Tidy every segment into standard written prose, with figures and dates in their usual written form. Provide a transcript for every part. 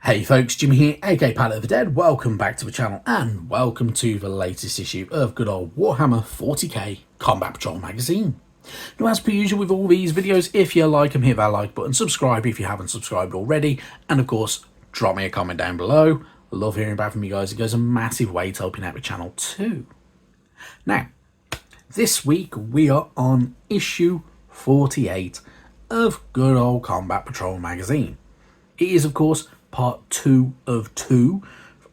Hey folks, Jimmy here, aka Pilot of the Dead. Welcome back to the channel and welcome to the latest issue of good old Warhammer 40k Combat Patrol magazine. Now, as per usual with all these videos, if you like them, hit that like button, subscribe if you haven't subscribed already, and of course, drop me a comment down below. I love hearing back from you guys. It goes a massive way to helping out the channel too. Now, this week we are on issue 48 of good old Combat Patrol magazine. It is, of course, part 2 of 2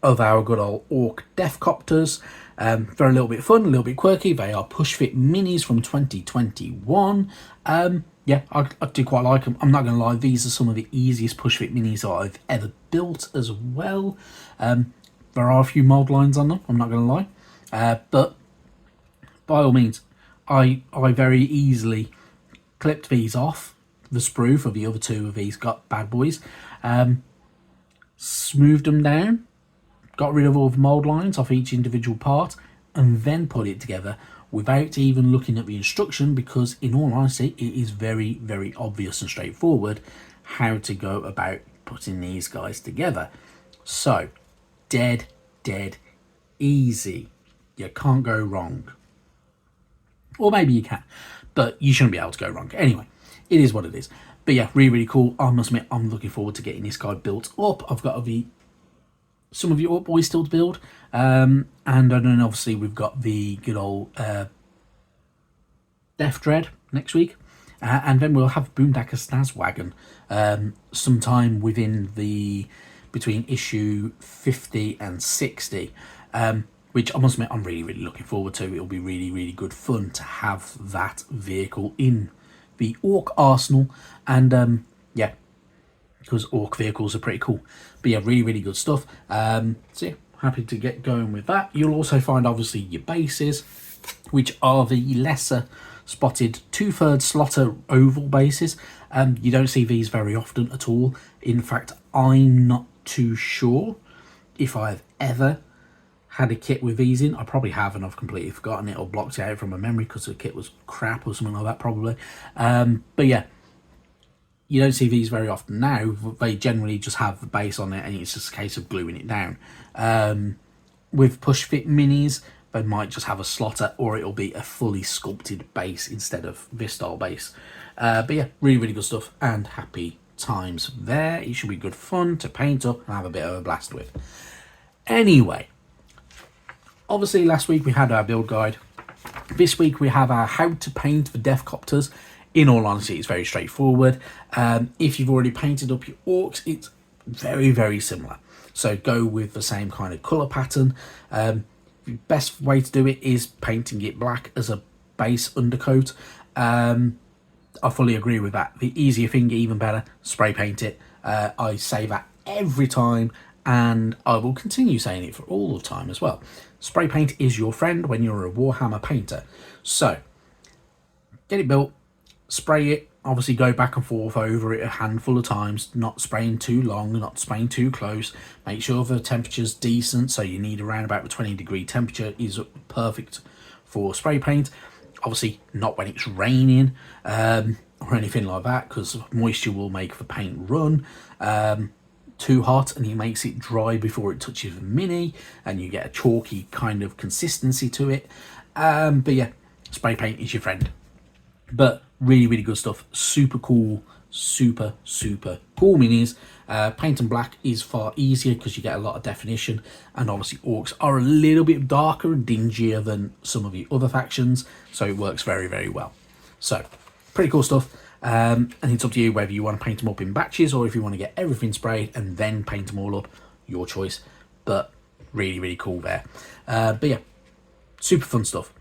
of our good old Orc Deathcopters. They're a little bit fun, a little bit quirky. They are push fit minis from 2021. Yeah, I do quite like them. I'm not going to lie, these are some of the easiest push fit minis that I've ever built as well. There are a few mold lines on them, I'm not going to lie. But by all means, I very easily clipped these off the sprue for the other two of these got bad boys. Smoothed them down, got rid of all the mold lines off each individual part, and then put it together without even looking at the instruction, because in all honesty it is very, very obvious and straightforward how to go about putting these guys together. So dead easy. You can't go wrong. Or maybe you can, but you shouldn't be able to go wrong. Anyway, it is what it is. But yeah, really cool. I must admit, I'm looking forward to getting this guy built up. I've got some of the Orc boys still to build. And then obviously we've got the good old Death Dread next week. And then we'll have Dakka Wagon sometime between issue 50 and 60. Which I must admit, I'm really looking forward to. It'll be really good fun to have that vehicle in the Orc arsenal, and yeah, because Orc vehicles are pretty cool. But yeah, really good stuff. So yeah, happy to get going with that. You'll also find obviously your bases, which are the lesser spotted 2/3 slotter oval bases. You don't see these very often at all. In fact, I'm not too sure if I've ever had a kit with these in. I probably have, and I've completely forgotten it or blocked it out from my memory because the kit was crap or something like that probably. But yeah, you don't see these very often now. They generally just have the base on it and it's just a case of gluing it down. With push fit minis, they might just have a slotter, or it'll be a fully sculpted base instead of this style base. But yeah, really good stuff and happy times there. It should be good fun to paint up and have a bit of a blast with. Anyway, obviously last week we had our build guide. This week we have our how to paint the Deathcopters. In all honesty, it's very straightforward. If you've already painted up your Orcs, it's very similar. So go with the same kind of colour pattern. The best way to do it is painting it black as a base undercoat. I fully agree with that. The easier thing, even better, spray paint it. I say that every time, and I will continue saying it for all the time as well. Spray paint is your friend when you're a Warhammer painter. So get it built, spray it, obviously go back and forth over it a handful of times, not spraying too long, not spraying too close. Make sure the temperature's decent, so you need around about the 20-degree temperature is perfect for spray paint. Obviously not when it's raining or anything like that, because moisture will make the paint run. Too hot and it makes it dry before it touches the mini, and you get a chalky kind of consistency to it. But yeah, spray paint is your friend. But really good stuff. Super cool, super cool minis. Painting black is far easier because you get a lot of definition, and obviously Orcs are a little bit darker and dingier than some of the other factions, so it works very well. So pretty cool stuff. And it's up to you whether you want to paint them up in batches or if you want to get everything sprayed and then paint them all up. Your choice, but really cool there. But yeah, super fun stuff.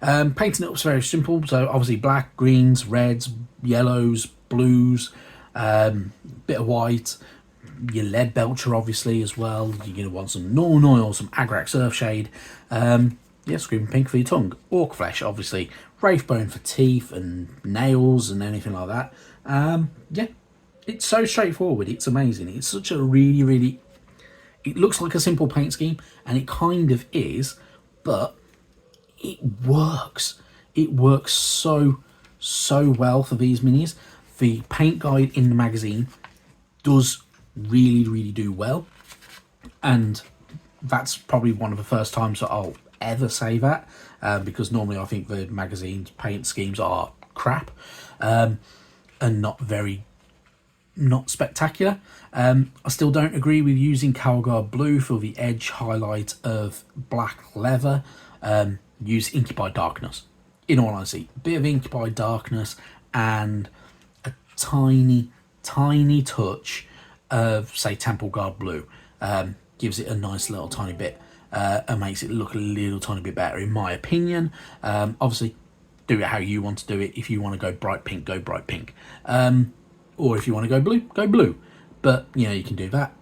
Painting it up is very simple. So obviously black, greens, reds, yellows, blues, bit of white, your lead belcher obviously as well. You're going to want some Norn oil, some Agrax Earthshade, yeah, screaming pink for your tongue. Orc flesh obviously, Wraithbone for teeth and nails and anything like that. Yeah, it's so straightforward, it's amazing. It's such a really it looks like a simple paint scheme, and it kind of is, but it works. It works so well for these minis. The paint guide in the magazine does really do well. And that's probably one of the first times that I'll ever say that, because normally I think the magazine's paint schemes are crap, and not spectacular. I still don't agree with using Calgar Blue for the edge highlight of black leather. Use Inky by Darkness. In all honesty, a bit of Inky by Darkness and a tiny touch of, say, Temple Guard Blue gives it a nice little tiny bit, and makes it look a little tiny bit better, in my opinion. Obviously, do it how you want to do it. If you want to go bright pink, go bright pink. Or if you want to go blue, go blue. But, you know, you can do that.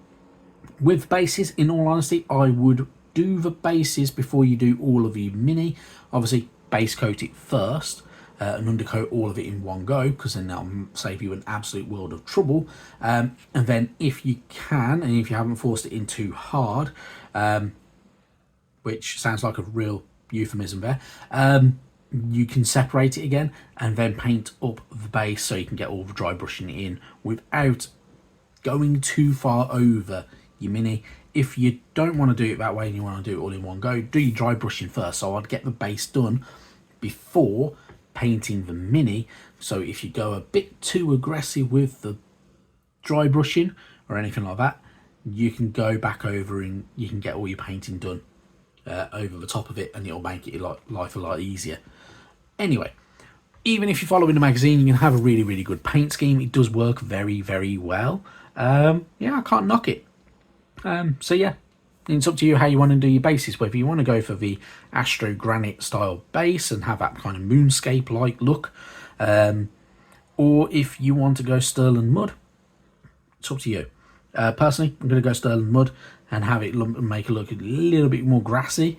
With bases, in all honesty, I would do the bases before you do all of the mini. Obviously, base coat it first, and undercoat all of it in one go, because then that'll save you an absolute world of trouble. And then if you can, and if you haven't forced it in too hard, which sounds like a real euphemism there, you can separate it again and then paint up the base so you can get all the dry brushing in without going too far over your mini. If you don't want to do it that way and you want to do it all in one go, do your dry brushing first. So I'd get the base done before painting the mini. So if you go a bit too aggressive with the dry brushing or anything like that, you can go back over and you can get all your painting done over the top of it, and it'll make it life a lot easier. Anyway, even if you're following the magazine, you can have a really good paint scheme. It does work very well. Yeah, I can't knock it. So yeah, it's up to you how you want to do your bases, whether you want to go for the Astro Granite style base and have that kind of moonscape like look, or if you want to go Sterling Mud. It's up to you. Personally, I'm going to go Sterling Mud and have it make it look a little bit more grassy,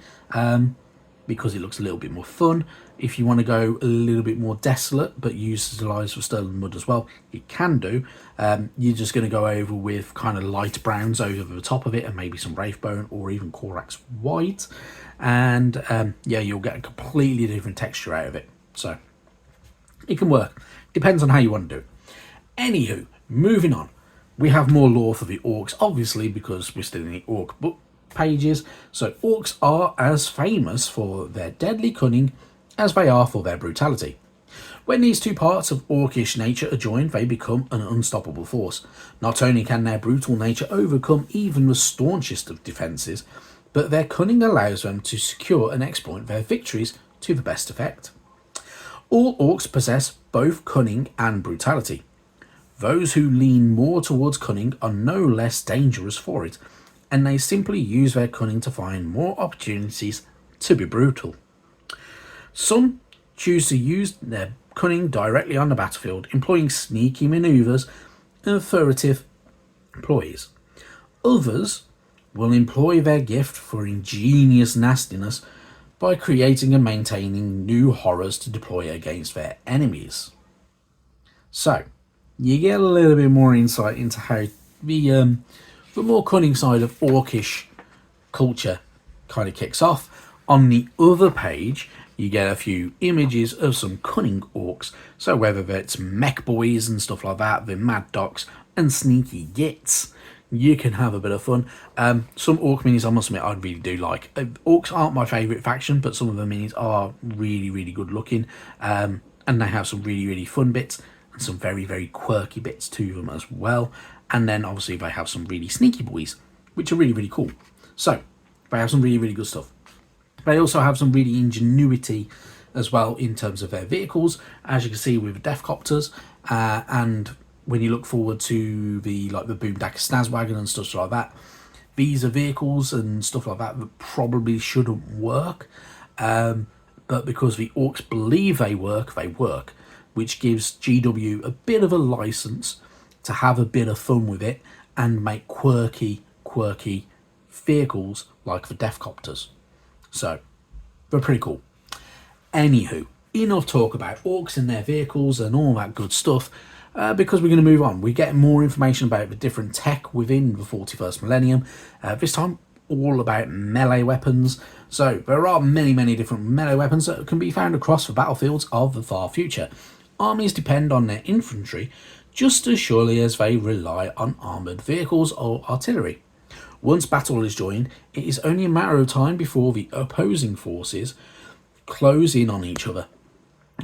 because it looks a little bit more fun. If you want to go a little bit more desolate but utilise for Sterling Mud as well, you can do. You're just going to go over with kind of light browns over the top of it, and maybe some Wraithbone or even Corax White, and yeah, you'll get a completely different texture out of it. So it can work. Depends on how you want to do it. Anywho, moving on. We have more lore for the orcs, obviously, because we're still in the orc book pages. So orcs are as famous for their deadly cunning as they are for their brutality. When these two parts of orcish nature are joined, they become an unstoppable force. Not only can their brutal nature overcome even the staunchest of defences, but their cunning allows them to secure and exploit their victories to the best effect. All orcs possess both cunning and brutality. Those who lean more towards cunning are no less dangerous for it, and they simply use their cunning to find more opportunities to be brutal. Some choose to use their cunning directly on the battlefield, employing sneaky manoeuvres and furtive ploys. Others will employ their gift for ingenious nastiness by creating and maintaining new horrors to deploy against their enemies. So, you get a little bit more insight into how the more cunning side of orcish culture kind of kicks off. On the other page, you get a few images of some cunning orcs. So whether it's mech boys and stuff like that, the mad docs and sneaky gits, you can have a bit of fun. Some orc minis, I must admit, I really do like. Orcs aren't my favourite faction, but some of the minis are really good looking, and they have some really fun bits and some very quirky bits to them as well. And then obviously they have some really sneaky boys, which are really cool. So they have some really good stuff. They also have some really ingenuity as well in terms of their vehicles, as you can see with the Deathcopters, and when you look forward to the Boom Dakka Snazwagon and stuff like that, these are vehicles and stuff like that probably shouldn't work, but because the orcs believe they work, which gives GW a bit of a license to have a bit of fun with it and make quirky vehicles like the Deathcopters. So, they're pretty cool. Anywho, enough talk about orcs and their vehicles and all that good stuff, because we're going to move on. We get more information about the different tech within the 41st millennium. This time, all about melee weapons. So, there are many different melee weapons that can be found across the battlefields of the far future. Armies depend on their infantry just as surely as they rely on armoured vehicles or artillery. Once battle is joined, it is only a matter of time before the opposing forces close in on each other.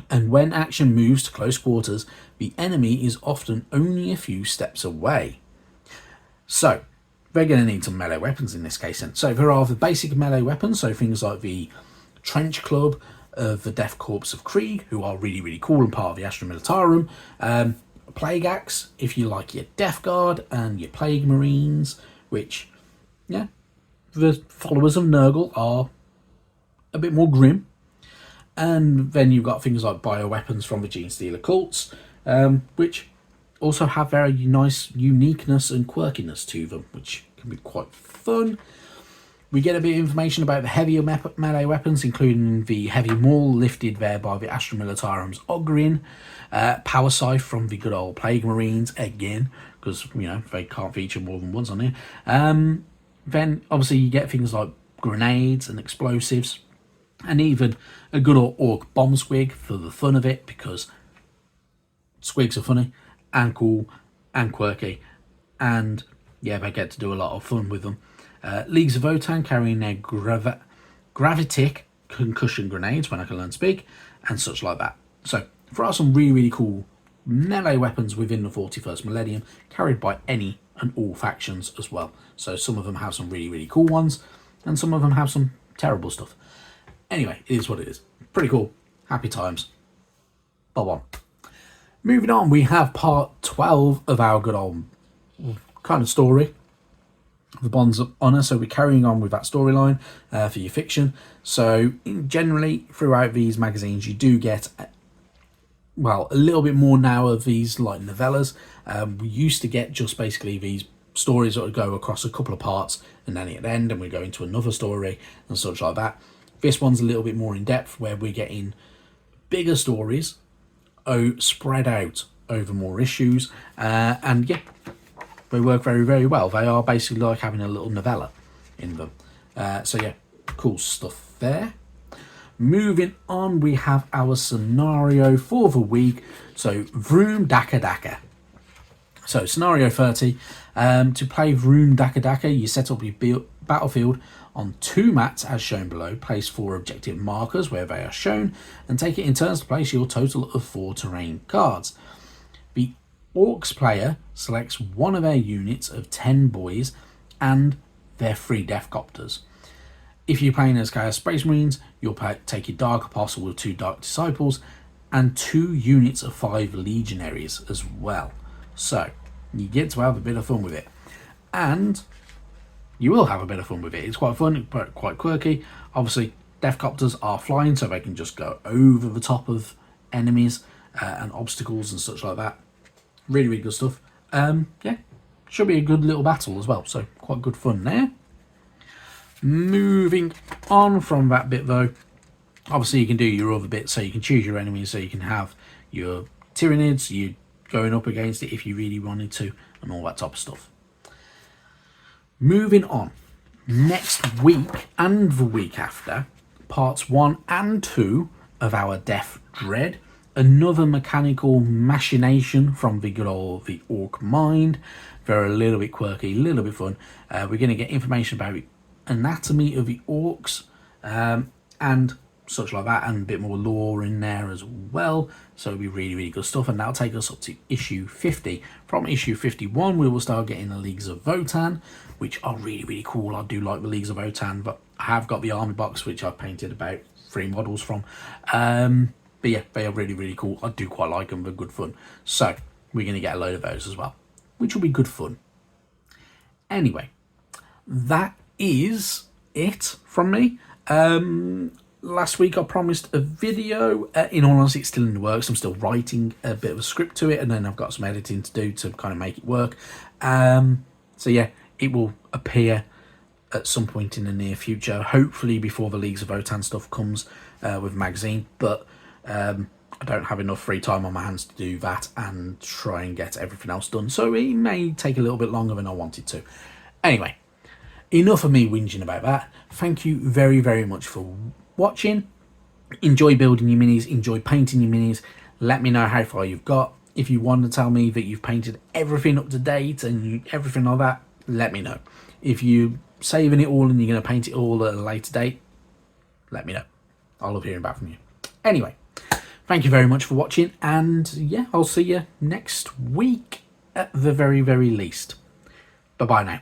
And when action moves to close quarters, the enemy is often only a few steps away. So, they're going to need some melee weapons in this case. Then. So there are the basic melee weapons, so things like the Trench Club of the Death Corps of Krieg, who are really, really cool and part of the Astra Militarum. Plague Axe, if you like your Death Guard and your Plague Marines, which, yeah, the followers of Nurgle are a bit more grim. And then you've got things like bioweapons from the Genestealer cults, which also have very nice uniqueness and quirkiness to them, which can be quite fun. We get a bit of information about the heavier melee weapons, including the heavy maul lifted there by the Astra Militarum's Ogrin, Power Scythe from the good old Plague Marines, again, because, you know, they can't feature more than once on here. Then, obviously, you get things like grenades and explosives, and even a good old Orc bomb squig for the fun of it, because squigs are funny and cool and quirky, and yeah, they get to do a lot of fun with them. Leagues of Votann carrying their gravitic concussion grenades, when I can learn to speak, and such like that. So there are some really, really cool melee weapons within the 41st millennium, carried by any and all factions as well. So some of them have some really, really cool ones, and some of them have some terrible stuff. Anyway, it is what it is. Pretty cool. Happy times. Bob on. Moving on, we have part 12 of our good old kind of story, the Bonds of Honour. So we're carrying on with that storyline for your fiction. So generally throughout these magazines you do get, well, a little bit more now of these like novellas. We used to get just basically these stories that would go across a couple of parts and then it'd end and we go into another story and such like that. This one's a little bit more in depth, where we're getting bigger stories spread out over more issues, and yeah, they work very, very well. They are basically like having a little novella in them. So yeah, cool stuff there. Moving on, we have our scenario for the week. So Vroom Dakka Dakka. So scenario 30. To play Vroom Dakka Dakka, you set up your battlefield on 2 mats as shown below. Place 4 objective markers where they are shown, and take it in turns to place your total of 4 terrain cards. The Orcs player selects one of their units of 10 boys and their 3 Deathcopters. If you're playing as Chaos Space Marines, you'll take your Dark Apostle with 2 Dark Disciples and 2 units of 5 Legionaries as well. So you get to have a bit of fun with it, and you will have a bit of fun with it. It's quite fun, but quite quirky. Obviously, Deathcopters are flying, so they can just go over the top of enemies and obstacles and such like that. Really, really good stuff. Yeah, should be a good little battle as well, so quite good fun there. Moving on from that bit though, obviously you can do your other bits, so you can choose your enemies, so you can have your Tyranids, you going up against it if you really wanted to, and all that type of stuff. Moving on, next week and the week after, parts 1 and 2 of our Death Dread, another mechanical machination from the good old the Orc mind. They're a little bit quirky, a little bit fun. We're going to get information about the anatomy of the Orcs and such like that, and a bit more lore in there as well. So it'll be really, really good stuff, and that'll take us up to issue 50. From issue 51 we will start getting the Leagues of Votann, which are really, really cool. I do like the Leagues of Votann, but I have got the army box which I've painted about 3 models from. But yeah, they are really, really cool. I do quite like them. They're good fun. So we're going to get a load of those as well, which will be good fun. Anyway, that is it from me. Last week I promised a video. In all honesty, it's still in the works. I'm still writing a bit of a script to it, and then I've got some editing to do to kind of make it work. So yeah, it will appear at some point in the near future, hopefully before the Leagues of Votann stuff comes with magazine, but I don't have enough free time on my hands to do that and try and get everything else done, so it may take a little bit longer than I wanted to. Anyway, enough of me whinging about that. Thank you very, very much for watching. Enjoy building your minis, enjoy painting your minis. Let me know how far you've got. If you want to tell me that you've painted everything up to date and everything like that, let me know. If you're saving it all and you're going to paint it all at a later date, let me know. I love hearing back from you. Anyway, thank you very much for watching, and yeah, I'll see you next week at the very, very least. Bye-bye now.